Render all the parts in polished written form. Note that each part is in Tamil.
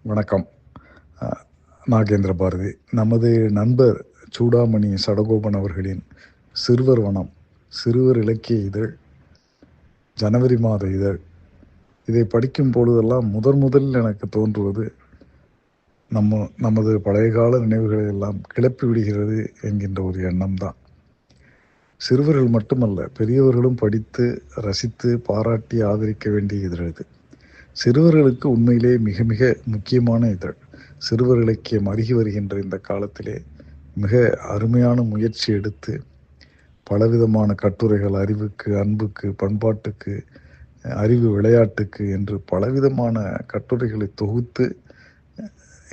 வணக்கம். அ நாகேந்திர பாரதி. நமது நண்பர் சூடாமணி சடகோபன் அவர்களின் சிறுவர் வனம், சிறுவர் இலக்கிய இதழ், ஜனவரி மாத இதழ். இதை படிக்கும் பொழுதெல்லாம் முதலில் எனக்கு தோன்றுவது நமது பழைய கால நினைவுகளை எல்லாம் கிளப்பி விடுகிறது என்கின்ற ஒரு எண்ணம்தான். சிறுவர்கள் மட்டுமல்ல, பெரியவர்களும் படித்து ரசித்து பாராட்டி ஆதரிக்க வேண்டிய இதழ் இது. சிறுவர்களுக்கு உண்மையிலே மிக மிக முக்கியமான இதழ். சிறுவர் இலக்கியம் அருகி வருகின்ற இந்த காலத்திலே மிக அருமையான முயற்சி எடுத்து பலவிதமான கட்டுரைகள், அறிவுக்கு, அன்புக்கு, பண்பாட்டுக்கு, அறிவு விளையாட்டுக்கு என்று பலவிதமான கட்டுரைகளை தொகுத்து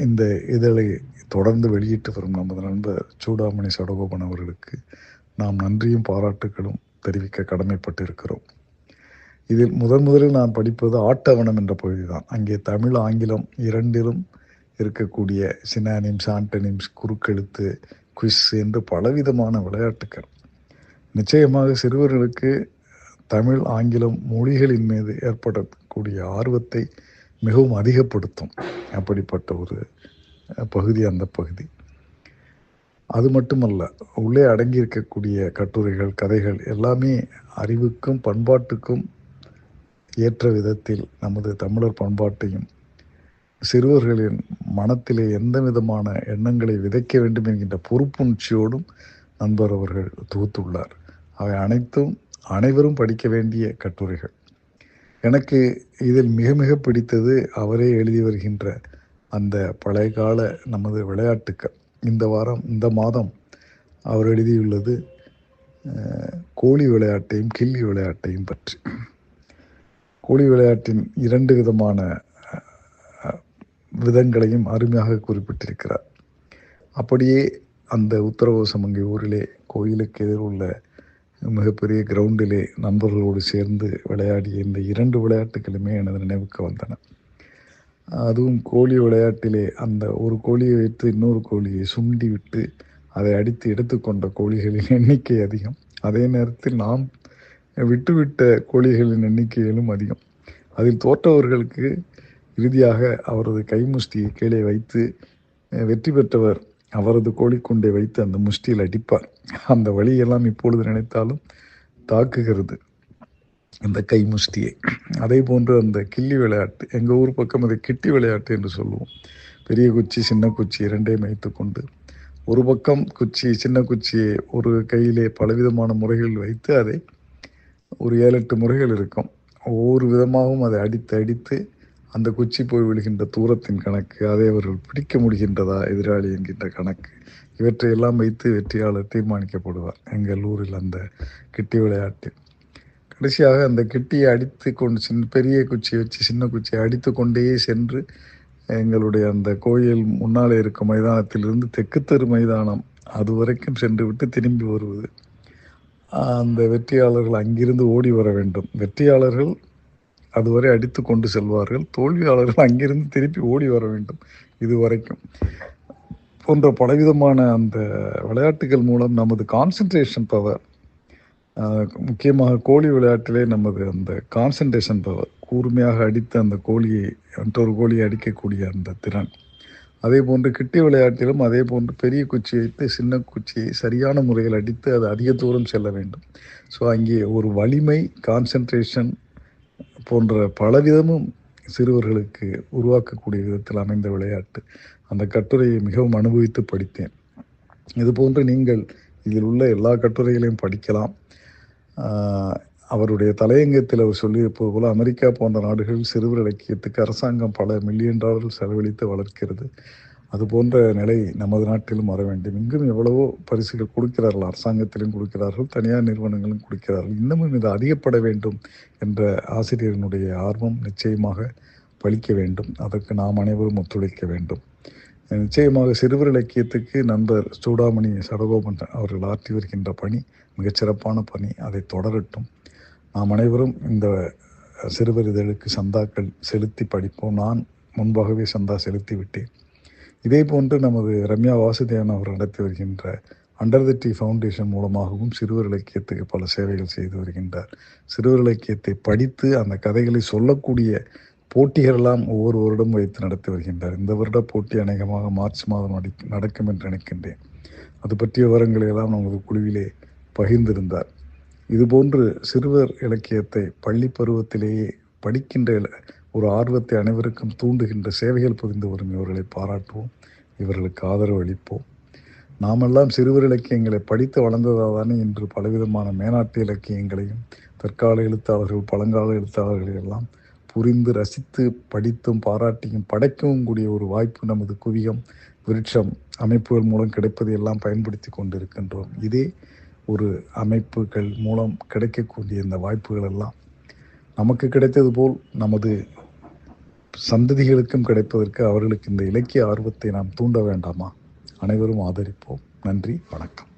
இந்த இதழை தொடர்ந்து வெளியிட்டு வரும் நமது நண்பர் சூடாமணி சடகோபன் அவர்களுக்கு நாம் நன்றியும் பாராட்டுகளும் தெரிவிக்க கடமைப்பட்டு இருக்கிறோம். இதில் முதலில் நான் படிப்பது ஆட்டவனம் என்ற பகுதி தான். அங்கே தமிழ், ஆங்கிலம் இரண்டிலும் இருக்கக்கூடிய சினானிம்ஸ், ஆண்டனிம்ஸ், குறுக்கெழுத்து, குவிஸ் என்று பலவிதமான விளையாட்டுக்கள். நிச்சயமாக சிறுவர்களுக்கு தமிழ், ஆங்கிலம் மொழிகளின் மீது ஏற்படக்கூடிய ஆர்வத்தை மிகவும் அதிகப்படுத்தும். அப்படிப்பட்ட ஒரு பகுதி அந்த பகுதி. அது மட்டுமல்ல, உள்ளே அடங்கியிருக்கக்கூடிய கட்டுரைகள், கதைகள் எல்லாமே அறிவுக்கும் பண்பாட்டுக்கும் ஏற்ற விதத்தில் நமது தமிழர் பண்பாட்டையும் சிறுவர்களின் மனத்திலே எந்த விதமான எண்ணங்களை விதைக்க வேண்டும் என்கின்ற பொறுப்புணர்ச்சியோடும் நண்பர் அவர்கள் தொகுத்துள்ளார். அவை அனைத்தும் அனைவரும் படிக்க வேண்டிய கட்டுரைகள். எனக்கு இதில் மிக மிக பிடித்தது அவரே எழுதி வருகின்ற அந்த பழைய கால நமது விளையாட்டுக்கள். இந்த மாதம் அவர் எழுதியுள்ளது கோழி விளையாட்டையும் கில்லி விளையாட்டையும் பற்றி. கோழி விளையாட்டின் 2 விதமான விதங்களையும் அருமையாக குறிப்பிட்டிருக்கிறார். அப்படியே அந்த உத்தரகோசமங்கை ஊரிலே கோயிலுக்கு எதிர் உள்ள மிகப்பெரிய கிரவுண்டிலே நண்பர்களோடு சேர்ந்து விளையாடிய இந்த 2 விளையாட்டுகளுமே எனது நினைவுக்கு வந்தன. அதுவும் கோழி விளையாட்டிலே அந்த ஒரு கோழியை வைத்து இன்னொரு கோழியை சுண்டி விட்டு அதை அடித்து எடுத்துக்கொண்ட கோழிகளின் எண்ணிக்கை அதிகம். அதே நேரத்தில் நாம் விட்டுவிட்ட கோழிகளின் எண்ணிக்கையிலும் அதிகம். அதில் தோற்றவர்களுக்கு இறுதியாக அவரது கைமுஷ்டியை கீழே வைத்து வெற்றி பெற்றவர் அவரது கோழிக்குண்டை வைத்து அந்த முஷ்டியில் அடிப்பார். அந்த வழியெல்லாம் இப்பொழுது நினைத்தாலும் தாக்குகிறது அந்த கைமுஷ்டியை. அதே போன்று அந்த கில்லி விளையாட்டு, எங்கள் ஊர் பக்கம் அதை கிட்டி விளையாட்டு என்று சொல்லுவோம். பெரிய குச்சி சின்ன குச்சி இரண்டையும் வைத்து கொண்டு ஒரு பக்கம் குச்சி சின்ன குச்சியை ஒரு கையிலே பலவிதமான முறைகள் வைத்து அதை ஒரு 7-8 முறைகள் இருக்கும். ஒவ்வொரு விதமாகவும் அதை அடித்து அந்த குச்சி போய் விழுகின்ற தூரத்தின் கணக்கு, அதை அவர்கள் பிடிக்க முடிகின்றதா எதிராளி என்கின்ற கணக்கு, இவற்றையெல்லாம் வைத்து வெற்றியாளர் தீர்மானிக்கப்படுவார் எங்கள் ஊரில் அந்த கிட்டி விளையாட்டில். கடைசியாக அந்த கிட்டியை அடித்து கொண்டு பெரிய குச்சியை வச்சு சின்ன குச்சியை அடித்து கொண்டே சென்று எங்களுடைய அந்த கோயில் முன்னாலே இருக்கும் மைதானத்திலிருந்து தெற்கு தெரு மைதானம் அது வரைக்கும் சென்று விட்டு திரும்பி வருவது. அந்த வெற்றியாளர்கள் அங்கிருந்து ஓடி வர வேண்டும். வெற்றியாளர்கள் அதுவரை அடித்து கொண்டு செல்வார்கள். தோல்வியாளர்கள் அங்கிருந்து திருப்பி ஓடி வர வேண்டும். இதுவரைக்கும் போன்ற பலவிதமான அந்த விளையாட்டுகள் மூலம் நமது கான்சன்ட்ரேஷன் பவர், முக்கியமாக கோழி விளையாட்டிலே நமது அந்த கான்சன்ட்ரேஷன் பவர், கூர்மையாக அடித்து அந்த கோழியை மற்றொரு கோழியை அடிக்கக்கூடிய அந்த திறன். அதே போன்று கிட்டி விளையாட்டிலும் அதே போன்று பெரிய குச்சி வைத்து சின்ன குச்சியை சரியான முறையில் அடித்து அது அதிக தூரம் செல்ல வேண்டும். ஸோ அங்கே ஒரு வலிமை, கான்சன்ட்ரேஷன் போன்ற பலவிதமும் சிறுவர்களுக்கு உருவாக்கக்கூடிய விதத்தில் அமைந்த விளையாட்டு. அந்த கட்டுரையை மிகவும் அனுபவித்து படித்தேன். இதுபோன்று நீங்கள் இதில் உள்ள எல்லா கட்டுரைகளையும் படிக்கலாம். அவருடைய தலையங்கத்தில் அவர் சொல்லியிருப்பது போல அமெரிக்கா போன்ற நாடுகளில் சிறுவர் இலக்கியத்துக்கு அரசாங்கம் பல மில்லியன் டாலர் செலவழித்து வளர்க்கிறது. அதுபோன்ற நிலை நமது நாட்டிலும் வர வேண்டும். இங்கும் எவ்வளவோ பரிசுகள் கொடுக்கிறார்கள், அரசாங்கத்திலும் கொடுக்கிறார்கள், தனியார் நிறுவனங்களும் கொடுக்கிறார்கள். இன்னமும் இது அதிகப்பட வேண்டும் என்ற ஆசிரியர்களுடைய ஆர்வம் நிச்சயமாக பலிக்க வேண்டும். அதற்கு நாம் அனைவரும் ஒத்துழைக்க வேண்டும். நிச்சயமாக சிறுவர் இலக்கியத்துக்கு நண்பர் சூடாமணி சடகோபன் அவர்கள் ஆற்றி வருகின்ற பணி மிகச்சிறப்பான பணி. அதை தொடரட்டும். நாம் அனைவரும் இந்த சிறுவர் இதழுக்கு சந்தாக்கள் செலுத்தி படிப்போம். நான் முன்பாகவே சந்தா செலுத்தி விட்டேன். இதே போன்று நமது ரம்யா வாசுதேவன் அவர் நடத்தி வருகின்ற அண்டர் தி ட்ரீ ஃபவுண்டேஷன் மூலமாகவும் சிறுவர் இலக்கியத்துக்கு பல சேவைகள் செய்து வருகின்றார். சிறுவர் இலக்கியத்தை படித்து அந்த கதைகளை சொல்லக்கூடிய போட்டிகளெல்லாம் ஒவ்வொரு வருடம் வைத்து நடத்தி வருகின்றார். இந்த வருட போட்டி அநேகமாக மார்ச் மாதம் நடக்கும் என்று நினைக்கின்றேன். அது பற்றிய விவரங்களை எல்லாம் நமது குழுவிலே பகிர்ந்திருந்தார். இதுபோன்று சிறுவர் இலக்கியத்தை பள்ளி பருவத்திலேயே படிக்கின்ற ஒரு ஆர்வத்தை அனைவருக்கும் தூண்டுகின்ற சேவைகள் புரிந்து வரும் இவர்களை பாராட்டுவோம், இவர்களுக்கு ஆதரவு அளிப்போம். நாமெல்லாம் சிறுவர் இலக்கியங்களை படித்து வளர்ந்ததாதானே இன்று பலவிதமான மேனாட்டு இலக்கியங்களையும் தற்கால எழுத்தாளர்கள் பழங்கால எழுத்தாளர்களை எல்லாம் புரிந்து ரசித்து படித்தும் பாராட்டியும் படைக்கவும் கூடிய ஒரு வாய்ப்பு நமது குவியம் விருட்சம் அமைப்புகள் மூலம் கிடைப்பதை எல்லாம் பயன்படுத்தி கொண்டிருக்கின்றோம். இதே ஒரு அமைப்புகள் மூலம் கிடைக்கக்கூடிய இந்த வாய்ப்புகள் எல்லாம் நமக்கு கிடைத்தது போல் நமது சந்ததிகளுக்கும் கிடைப்பதற்கு அவர்களுக்கு இந்த இலக்கிய ஆர்வத்தை நாம் தூண்ட வேண்டாமா? அனைவரும் ஆதரிப்போம். நன்றி, வணக்கம்.